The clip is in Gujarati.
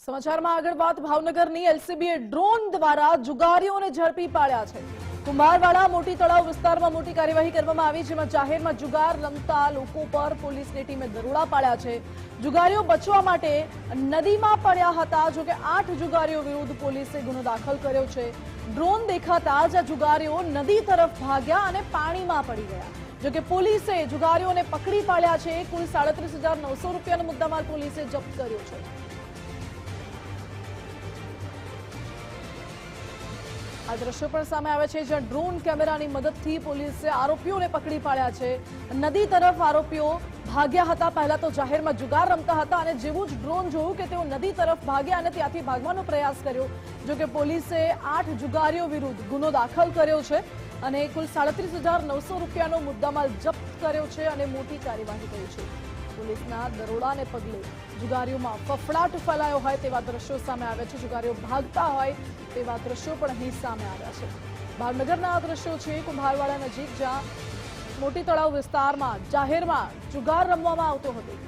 સમાચારમાં આગળ વાત ભાવનગરની એલસીબીએ ડ્રોન દ્વારા જુગારીઓને ઝડપી પાડ્યા છે। કુંભારવાડા મોટી તળાવ વિસ્તારમાં મોટી કાર્યવાહી કરવામાં આવી, જેમાં જાહેરમાં જુગાર રમતા લોકો પર પોલીસની ટીમે દરોડા પાડ્યા છે। જુગારીઓ બચવા માટે નદીમાં પડ્યા હતા, જોકે 8 જુગારીઓ વિરુદ્ધ પોલીસે ગુનો દાખલ કર્યો છે। ડ્રોન દેખાતા જ આ જુગારીઓ નદી તરફ ભાગ્યા અને પાણીમાં પડી ગયા, જોકે પોલીસે જુગારીઓને પકડી પાડ્યા છે। કુલ 37,900 રૂપિયાનો મુદ્દામાલ પોલીસે જપ્ત કર્યો છે। આ દ્રશ્યો પણ સામે આવે છે, જ્યાં ડ્રોન કેમેરાની મદદથી પોલીસે આરોપીઓને પકડી પાડ્યા છે। નદી તરફ આરોપીઓ ભાગ્યા હતા। પહેલા તો જાહેરમાં જુગાર રમતા હતા અને જેવું જ ડ્રોન જોયું કે તેઓ નદી તરફ ભાગ્યા અને ત્યાંથી ભાગવાનો પ્રયાસ કર્યો, જોકે પોલીસે 8 જુગારીઓ વિરુદ્ધ ગુનો દાખલ કર્યો છે અને કુલ 37,900 રૂપિયાનો મુદ્દામાલ જપ્ત કર્યો છે અને મોટી કાર્યવાહી કરી છે। પોલીસના દરોડાને પગલે જુગારીઓમાં ફફડાટ ફેલાયો હોય તેવા દ્રશ્યો સામે આવ્યા છે। જુગારીઓ ભાગતા હોય તેવા દ્રશ્યો પણ અહીં સામે આવ્યા છે। ભાવનગરના આ દ્રશ્યો છે કુંભારવાડા નજીક, જ્યાં મોટી તળાવ વિસ્તારમાં જાહેરમાં જુગાર રમવામાં આવતો હતો।